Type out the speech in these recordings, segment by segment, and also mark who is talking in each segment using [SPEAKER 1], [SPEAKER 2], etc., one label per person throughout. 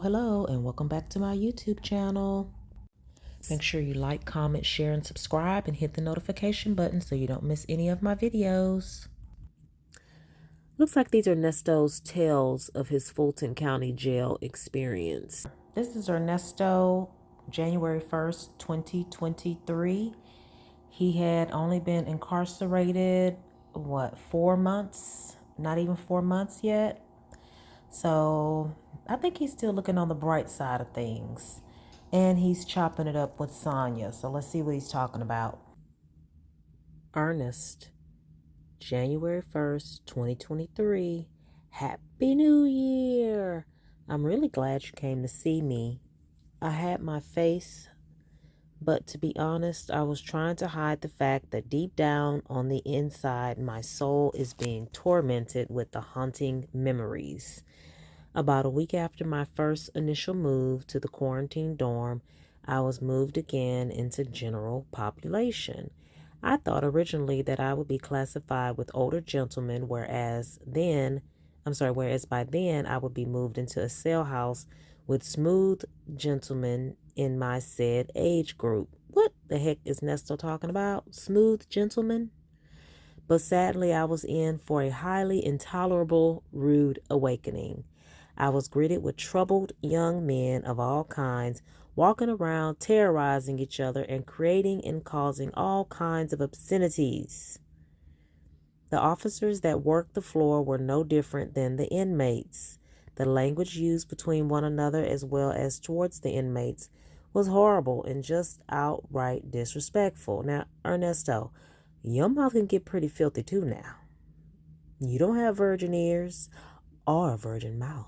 [SPEAKER 1] Hello, and welcome back to my YouTube channel. Make sure you like, comment, share, and subscribe, and hit the notification button so you don't miss any of my videos. Looks like these are Nesto's tales of his Fulton County Jail experience. This is Ernesto, January 1st, 2023. He had only been incarcerated, 4 months? Not even 4 months yet. So I think he's still looking on the bright side of things. And he's chopping it up with Sonya. So let's see what he's talking about. Ernest, January 1st, 2023. Happy New Year. I'm really glad you came to see me. I had my face, but to be honest, I was trying to hide the fact that deep down on the inside, my soul is being tormented with the haunting memories. About a week after my first initial move to the quarantine dorm, I was moved again into general population. I thought originally that I would be classified with older gentlemen, whereas by then I would be moved into a cell house with smooth gentlemen in my said age group. What the heck is Nesto talking about? Smooth gentlemen? But sadly, I was in for a highly intolerable, rude awakening. I was greeted with troubled young men of all kinds, walking around, terrorizing each other, and creating and causing all kinds of obscenities. The officers that worked the floor were no different than the inmates. The language used between one another as well as towards the inmates was horrible and just outright disrespectful. Now, Ernesto, your mouth can get pretty filthy too now. You don't have virgin ears or a virgin mouth.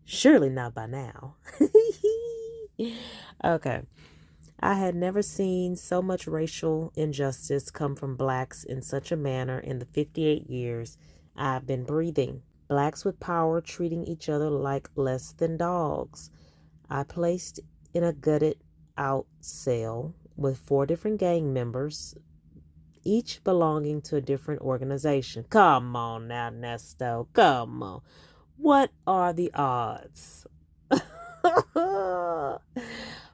[SPEAKER 1] Surely not by now. Okay. I had never seen so much racial injustice come from blacks in such a manner in the 58 years I've been breathing. Blacks with power treating each other like less than dogs. I placed in a gutted out cell with 4 different gang members, each belonging to a different organization. Come on now, Nesto. Come on. What are the odds?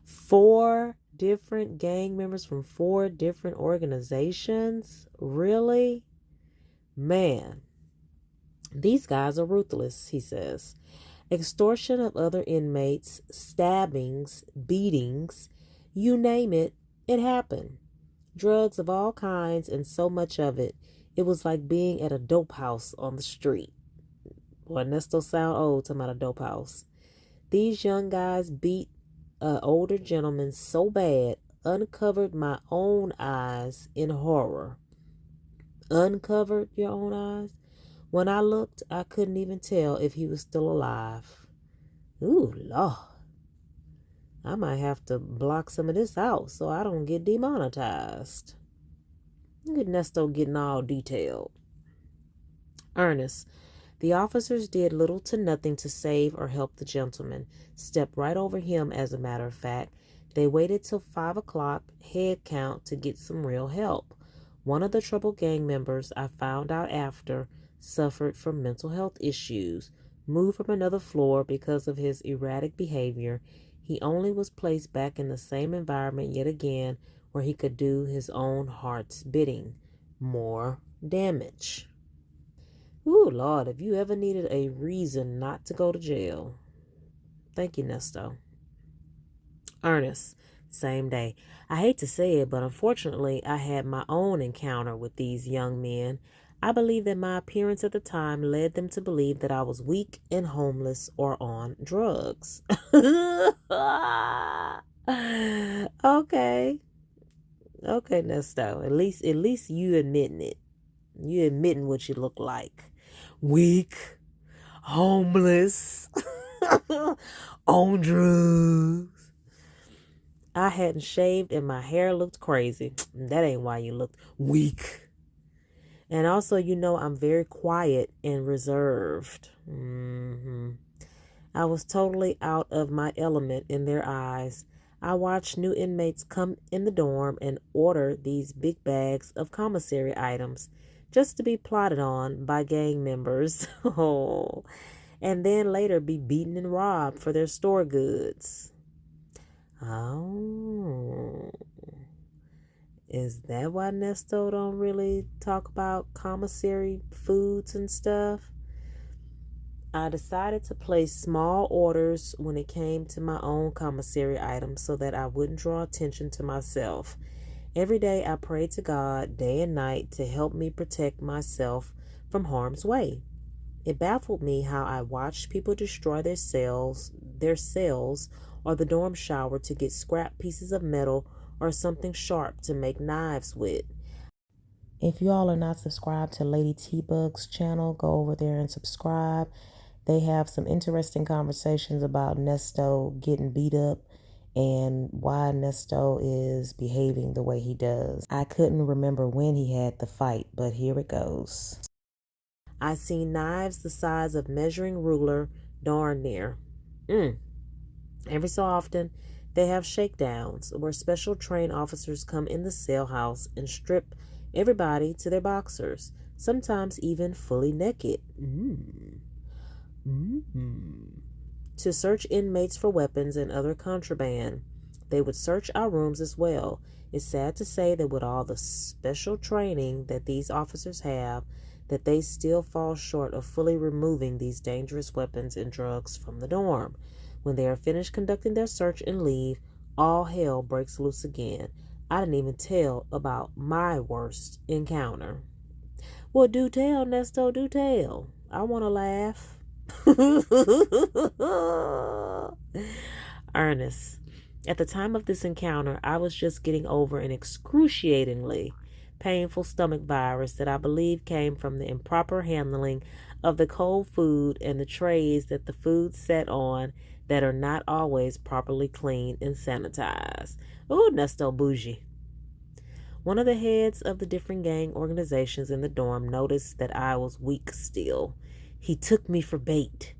[SPEAKER 1] 4 different gang members from 4 different organizations? Really? Man, these guys are ruthless, he says. Extortion of other inmates, stabbings, beatings, you name it, it happened. Drugs of all kinds and so much of it. It was like being at a dope house on the street. Boy, Nesto sound old talking about a dope house. These young guys beat an older gentleman so bad, uncovered my own eyes in horror. Uncovered your own eyes? When I looked, I couldn't even tell if he was still alive. Ooh, Lord. I might have to block some of this out so I don't get demonetized. Look at Nesto getting all detailed. Ernest. The officers did little to nothing to save or help the gentleman. Stepped right over him, as a matter of fact. They waited till 5 o'clock head count to get some real help. One of the troubled gang members, I found out after, suffered from mental health issues. Moved from another floor because of his erratic behavior. He only was placed back in the same environment yet again where he could do his own heart's bidding. More damage. Ooh, Lord, have you ever needed a reason not to go to jail? Thank you, Nesto. Ernest, same day. I hate to say it, but unfortunately, I had my own encounter with these young men. I believe that my appearance at the time led them to believe that I was weak and homeless or on drugs. Okay. Okay, Nesto. At least you admitting it. You admitting what you look like. Weak, homeless. On drugs. I hadn't shaved and my hair looked crazy. That ain't why you looked weak. And also, I'm very quiet and reserved. I was totally out of my element in their eyes. I watched new inmates come in the dorm and order these big bags of commissary items just to be plotted on by gang members. Oh, and then later be beaten and robbed for their store goods. Oh, is that why Nesto don't really talk about commissary foods and stuff? I decided to place small orders when it came to my own commissary items so that I wouldn't draw attention to myself. Every day I prayed to God day and night to help me protect myself from harm's way. It baffled me how I watched people destroy their cells, or the dorm shower to get scrap pieces of metal or something sharp to make knives with. If you all are not subscribed to Lady T-Bug's channel, go over there and subscribe. They have some interesting conversations about Nesto getting beat up and why Nesto is behaving the way he does. I couldn't remember when he had the fight, but here it goes. I seen knives the size of measuring ruler darn near. Every so often, they have shakedowns where special trained officers come in the cell house and strip everybody to their boxers, sometimes even fully naked. To search inmates for weapons and other contraband. They would search our rooms as well. It's sad to say that with all the special training that these officers have, that they still fall short of fully removing these dangerous weapons and drugs from the dorm. When they are finished conducting their search and leave, all hell breaks loose again. I didn't even tell about my worst encounter. Well, do tell, Nesto, do tell. I want to laugh. Ernest. At the time of this encounter, I was just getting over an excruciatingly painful stomach virus that I believe came from the improper handling of the cold food and the trays that the food sat on that are not always properly cleaned and sanitized. Ooh, Nesto bougie. One of the heads of the different gang organizations in the dorm noticed that I was weak still. He took me for bait.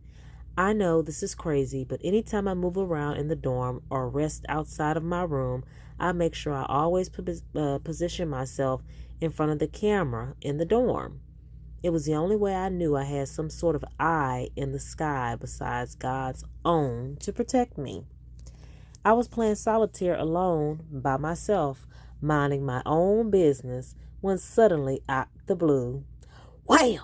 [SPEAKER 1] I know this is crazy, but anytime I move around in the dorm or rest outside of my room, I make sure I always position myself in front of the camera in the dorm. It was the only way I knew I had some sort of eye in the sky besides God's own to protect me. I was playing solitaire alone by myself, minding my own business, when suddenly out the blue, wham!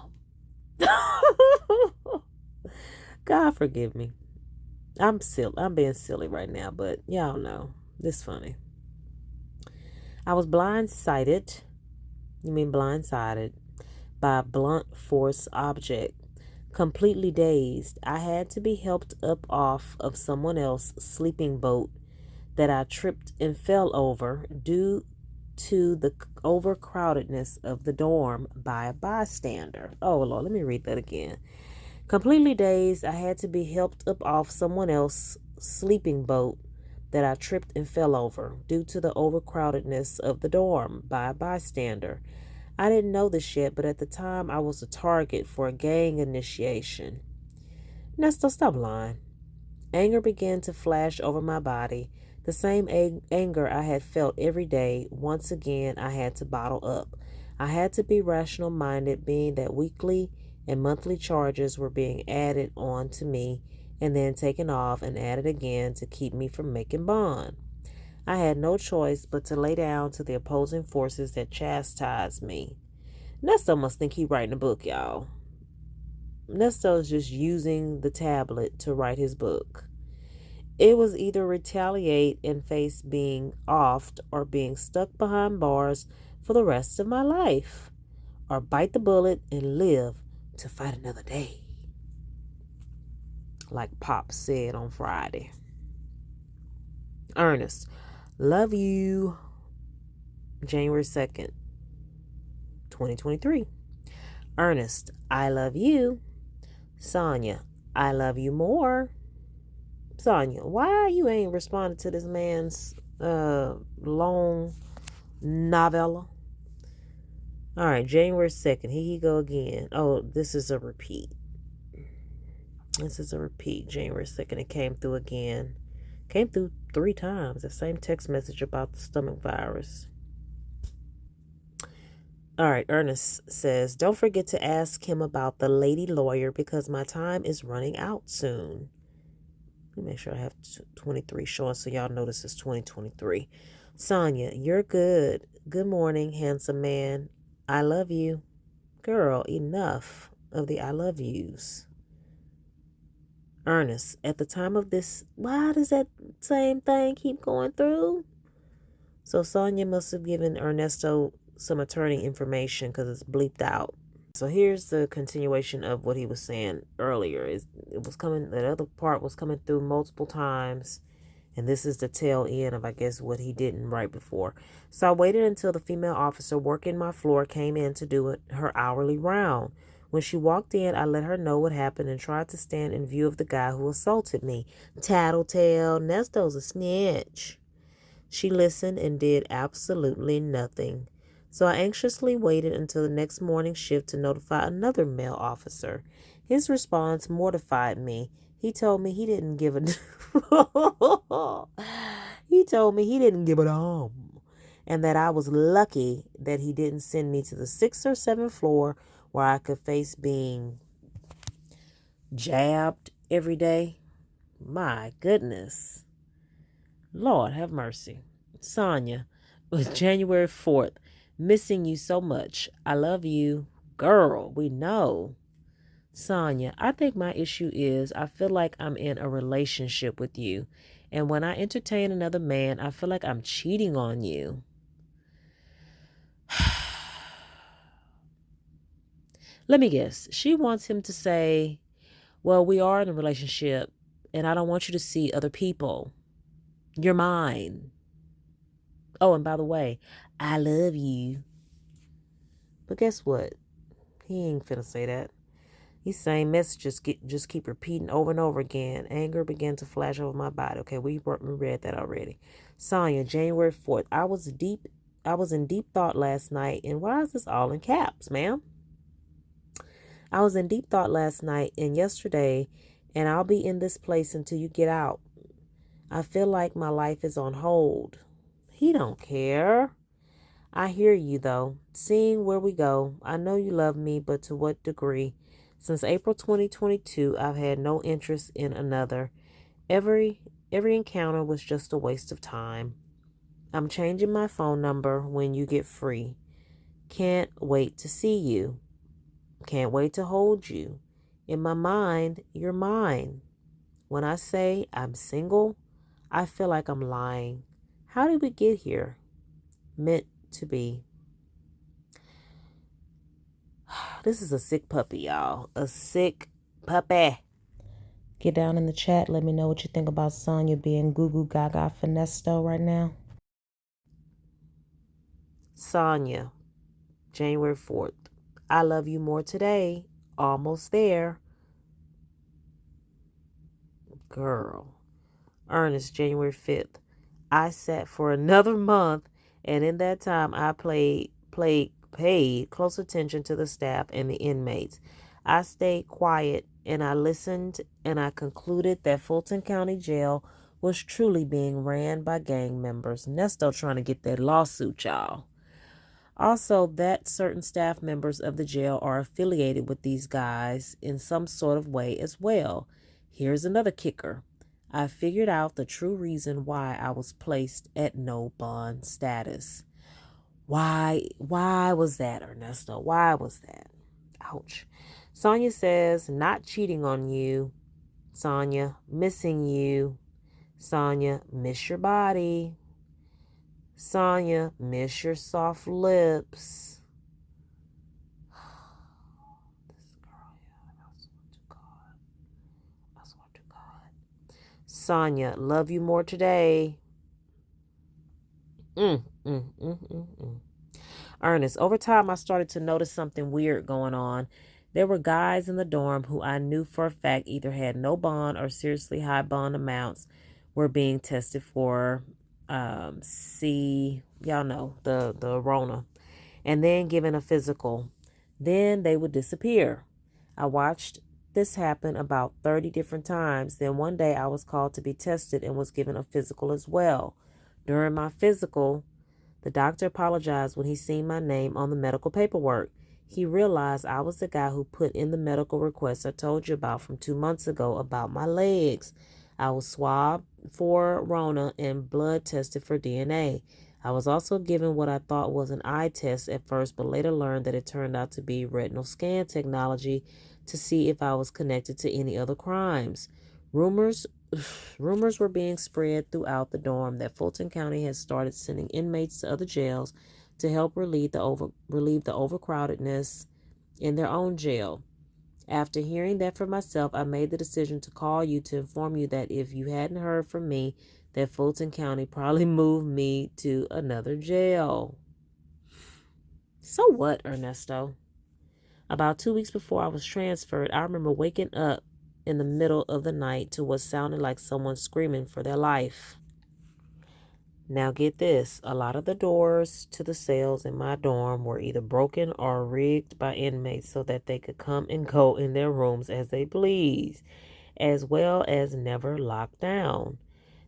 [SPEAKER 1] God forgive me. I'm being silly right now, but y'all know this funny. I was blindsided. You mean blindsided? By a blunt force object. Completely dazed, I had to be helped up off of someone else's sleeping boat that I tripped and fell over due to the overcrowdedness of the dorm by a bystander. Oh, Lord, let me read that again. Completely dazed, I had to be helped up off someone else's sleeping boat that I tripped and fell over due to the overcrowdedness of the dorm by a bystander. I didn't know this yet, but at the time I was a target for a gang initiation. Nesto, stop lying. Anger began to flash over my body, the same anger I had felt every day. Once again, I had to bottle up. I had to be rational-minded, being that weekly and monthly charges were being added on to me and then taken off and added again to keep me from making bond. I had no choice but to lay down to the opposing forces that chastised me. Nesto must think he writing a book, y'all. Nesto is just using the tablet to write his book. It was either retaliate and face being offed or being stuck behind bars for the rest of my life, or bite the bullet and live to fight another day. Like Pop said on Friday. Ernest, love you. January 2nd, 2023. Ernest, I love you. Sonya, I love you more. Sonya, why you ain't responded to this man's long novella? All right, January 2nd. Here he go again. Oh, this is a repeat. This is a repeat. January 2nd. It came through again. Came through 3 times. The same text message about the stomach virus. All right, Ernest says, don't forget to ask him about the lady lawyer because my time is running out soon. Let me make sure I have 23 showing so y'all know this is 2023. Sonya, you're good. Good morning, handsome man. I love you. Girl, enough of the I love yous. Ernest, at the time of this, why does that same thing keep going through? So Sonya must have given Ernesto some attorney information because it's bleeped out. So here's the continuation of what he was saying earlier. That other part was coming through multiple times. And this is the tail end of, I guess, what he didn't right before. So I waited until the female officer working my floor came in to do her hourly round. When she walked in, I let her know what happened and tried to stand in view of the guy who assaulted me. Tattletale, Nesto's a snitch. She listened and did absolutely nothing. So I anxiously waited until the next morning shift to notify another male officer. His response mortified me. He told me he didn't give a damn, and that I was lucky that he didn't send me to the 6th or 7th floor where I could face being jabbed every day. My goodness. Lord have mercy. Sonya, with January 4th, missing you so much. I love you. Girl, we know. Sonya, I think my issue is I feel like I'm in a relationship with you. And when I entertain another man, I feel like I'm cheating on you. Let me guess. She wants him to say, well, we are in a relationship and I don't want you to see other people. You're mine. Oh, and by the way, I love you. But guess what? He ain't finna say that. These same messages just keep repeating over and over again. Anger began to flash over my body. Okay, we read that already. Sonya, January 4th. I was in deep thought last night. And why is this all in caps, ma'am? I was in deep thought last night and yesterday, and I'll be in this place until you get out. I feel like my life is on hold. He don't care. I hear you, though. Seeing where we go, I know you love me, but to what degree? Since April 2022, I've had no interest in another. Every encounter was just a waste of time. I'm changing my phone number when you get free. Can't wait to see you. Can't wait to hold you. In my mind, you're mine. When I say I'm single, I feel like I'm lying. How did we get here? Meant to be. This is a sick puppy, y'all. A sick puppy. Get down in the chat. Let me know what you think about Sonya being goo goo gaga for Nesto right now. Sonya, January 4th. I love you more today. Almost there. Girl. Ernest, January 5th. I sat for another month, and in that time I paid close attention to the staff and the inmates. I stayed quiet and I listened, and I concluded that Fulton County Jail was truly being ran by gang members. Nesto trying to get that lawsuit, y'all. Also, that certain staff members of the jail are affiliated with these guys in some sort of way as well. Here's another kicker. I figured out the true reason why I was placed at no bond status. Why was that, Ernesto? Why was that? Ouch. Sonya says, not cheating on you. Sonya, missing you. Sonya, miss your body. Sonya, miss your soft lips. This girl, yeah, I swear to God. I swear to God. Sonya, love you more today. Ernest, over time I started to notice something weird going on. There were guys in the dorm who I knew for a fact either had no bond or seriously high bond amounts were being tested for y'all know, the Rona, and then given a physical. Then they would disappear. I watched this happen about 30 different times. Then one day I was called to be tested and was given a physical as well. During my physical, the doctor apologized when he seen my name on the medical paperwork. He realized I was the guy who put in the medical request I told you about from 2 months ago about my legs. I was swabbed for Rona and blood tested for DNA. I was also given what I thought was an eye test at first, but later learned that it turned out to be retinal scan technology to see if I was connected to any other crimes. Rumors were being spread throughout the dorm that Fulton County has started sending inmates to other jails to help relieve the overcrowdedness in their own jail. After hearing that for myself, I made the decision to call you to inform you that if you hadn't heard from me, that Fulton County probably moved me to another jail. So what, Ernesto? About 2 weeks before I was transferred, I remember waking up in the middle of the night to what sounded like someone screaming for their life. Now get this, a lot of the doors to the cells in my dorm were either broken or rigged by inmates so that they could come and go in their rooms as they please, as well as never locked down.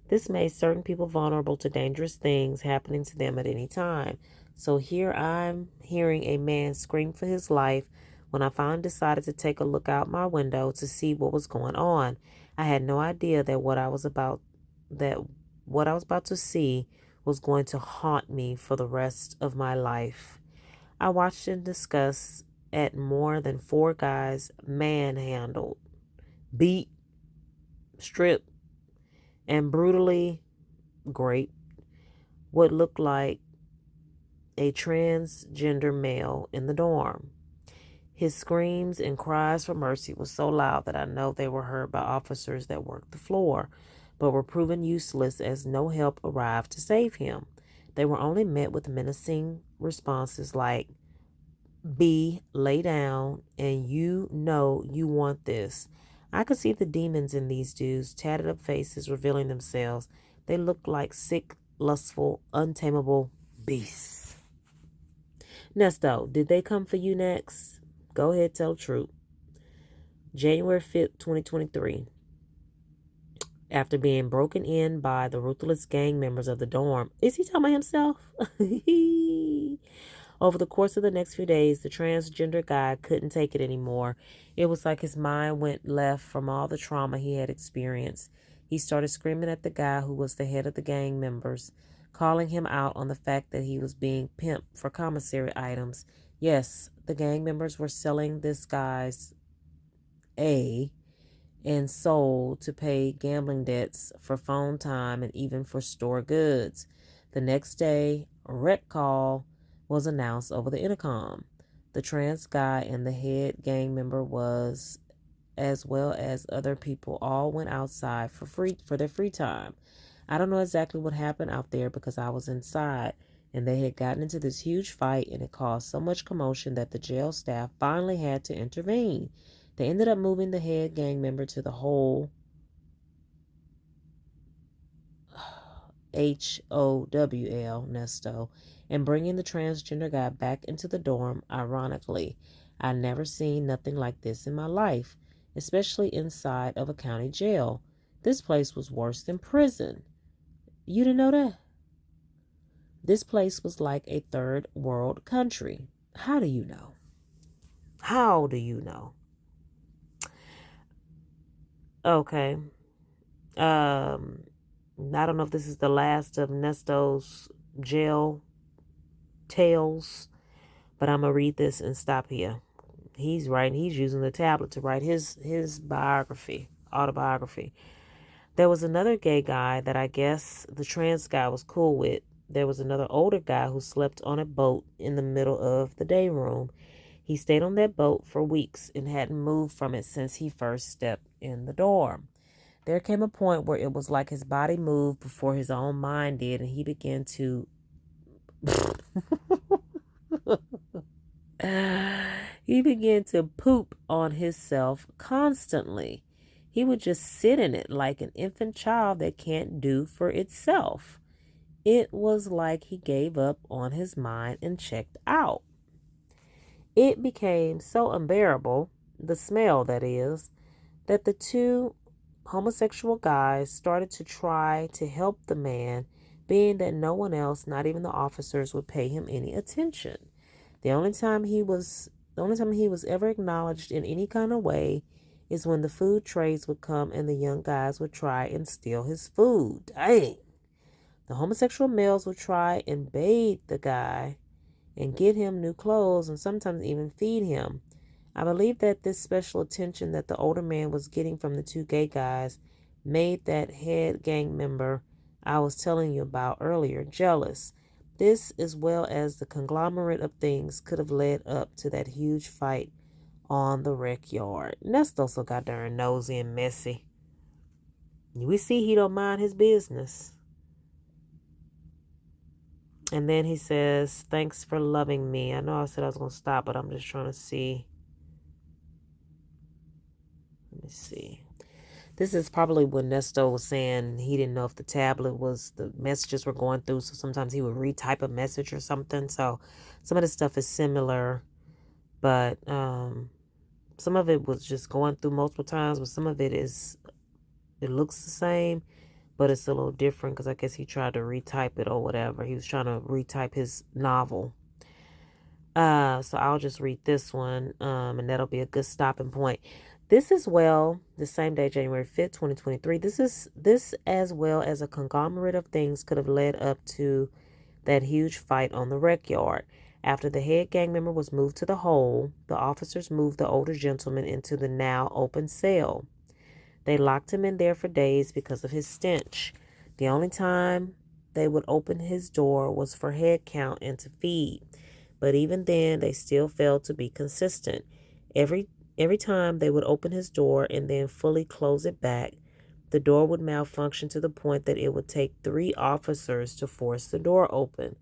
[SPEAKER 1] This made certain people vulnerable to dangerous things happening to them at any time. So here I'm hearing a man scream for his life when I finally decided to take a look out my window to see what was going on. I had no idea that what I was about to see was going to haunt me for the rest of my life. I watched and discussed at more than 4 guys manhandled, beat, stripped, and brutally raped what looked like a transgender male in the dorm. His screams and cries for mercy were so loud that I know they were heard by officers that worked the floor, but were proven useless as no help arrived to save him. They were only met with menacing responses like, "B, lay down, and you know you want this." I could see the demons in these dudes, tatted up faces revealing themselves. They looked like sick, lustful, untamable beasts. Nesto, did they come for you next? Go ahead, tell the truth. January 5th, 2023. After being broken in by the ruthless gang members of the dorm. Is he talking about himself? Over the course of the next few days, the transgender guy couldn't take it anymore. It was like his mind went left from all the trauma he had experienced. He started screaming at the guy who was the head of the gang members, calling him out on the fact that he was being pimped for commissary items. Yes, the gang members were selling this guy's A and sold to pay gambling debts for phone time and even for store goods. The next day, a wreck call was announced over the intercom. The trans guy and the head gang member was, as well as other people, all went outside for their free time. I don't know exactly what happened out there because I was inside, and they had gotten into this huge fight, and it caused so much commotion that the jail staff finally had to intervene. They ended up moving the head gang member to the whole HOWL, Nesto, and bringing the transgender guy back into the dorm. Ironically, I never seen nothing like this in my life, especially inside of a county jail. This place was worse than prison. You didn't know that? This place was like a third world country. How do you know? How do you know? Okay. I don't know if this is the last of Nesto's jail tales, but I'm going to read this and stop here. He's using the tablet to write his autobiography. There was another gay guy that I guess the trans guy was cool with. There was another older guy who slept on a boat in the middle of the day room. He stayed on that boat for weeks and hadn't moved from it since he first stepped in the dorm. There came a point where it was like his body moved before his own mind did, and he began to He began to poop on himself constantly. He would just sit in it like an infant child that can't do for itself. It was like he gave up on his mind and checked out. It became so unbearable, the smell that is, that the two homosexual guys started to try to help the man, being that no one else, not even the officers, would pay him any attention. The only time he was ever acknowledged in any kind of way is when the food trays would come and the young guys would try and steal his food. Dang. The homosexual males would try and bathe the guy and get him new clothes and sometimes even feed him. I believe that this special attention that the older man was getting from the two gay guys made that head gang member I was telling you about earlier jealous. This, as well as the conglomerate of things, could have led up to that huge fight on the rec yard. Nesto so goddamn nosy and messy. We see he don't mind his business. And then he says, thanks for loving me. I know I said I was going to stop, but I'm just trying to see. Let me see. This is probably when Nesto was saying he didn't know if the tablet was, the messages were going through. So sometimes he would retype a message or something. So some of the stuff is similar, but some of it was just going through multiple times. But some of it looks the same, but it's a little different because I guess he tried to retype it or whatever. He was trying to retype his novel. So I'll just read this one, and that'll be a good stopping point. This as well, the same day, January 5th, 2023. This as well as a conglomerate of things could have led up to that huge fight on the rec yard. After the head gang member was moved to the hole, the officers moved the older gentleman into the now open cell. They locked him in there for days because of his stench. The only time they would open his door was for head count and to feed. But even then, they still failed to be consistent. Every time they would open his door and then fully close it back, the door would malfunction to the point that it would take 3 officers to force the door open.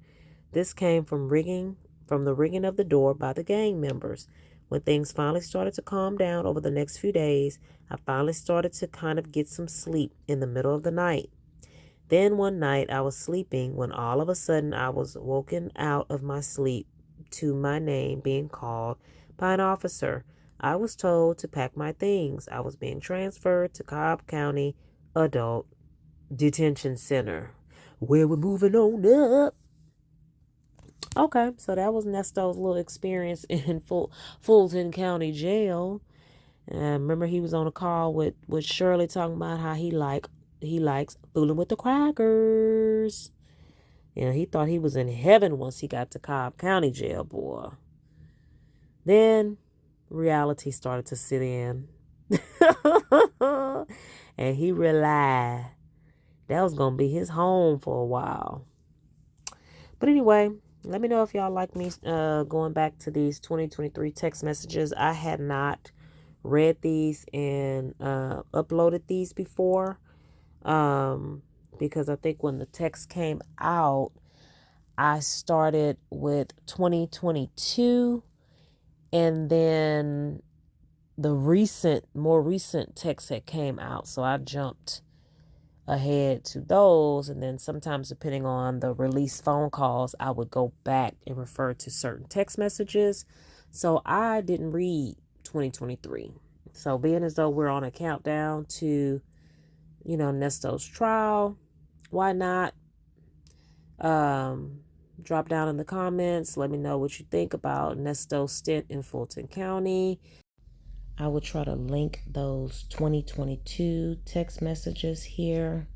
[SPEAKER 1] This came from the rigging of the door by the gang members. When things finally started to calm down over the next few days, I finally started to kind of get some sleep in the middle of the night. Then one night I was sleeping when all of a sudden I was woken out of my sleep to my name being called by an officer. I was told to pack my things. I was being transferred to Cobb County Adult Detention Center, where we're moving on up. Okay, so that was Nesto's little experience in Fulton County Jail. Remember he was on a call with Shirley talking about how he likes fooling with the crackers. You know, he thought he was in heaven once he got to Cobb County Jail, boy. Then reality started to sit in. And he realized that was going to be his home for a while. But anyway, let me know if y'all like me going back to these 2023 text messages. I had not read these and uploaded these before because I think when the text came out, I started with 2022 and then the more recent text that came out. So I jumped ahead to those, and then sometimes depending on the release phone calls, I would go back and refer to certain text messages. So I didn't read 2023. So being as though we're on a countdown to, Nesto's trial, why not drop down in the comments. Let me know what you think about Nesto's stint in Fulton County. I will try to link those 2022 text messages here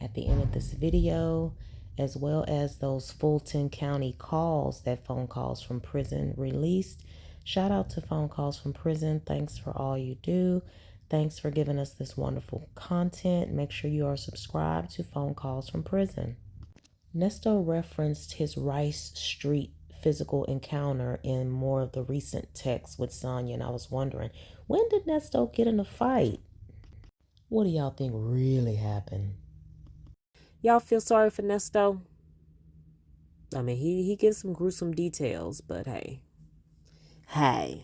[SPEAKER 1] at the end of this video, as well as those Fulton County calls, that phone calls from prison released. Shout out to phone calls from prison. Thanks for all you do. Thanks for giving us this wonderful content. Make sure you are subscribed to phone calls from prison. Nesto referenced his Rice Street physical encounter in more of the recent texts with Sonya, and I was wondering, when did Nesto get in a fight? What do y'all think really happened? Y'all feel sorry for Nesto? I mean, he gives some gruesome details, but hey, Hey.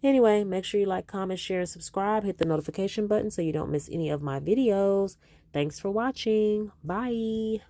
[SPEAKER 1] Anyway, make sure you like, comment, share, and subscribe. Hit the notification button so you don't miss any of my videos. Thanks for watching. Bye.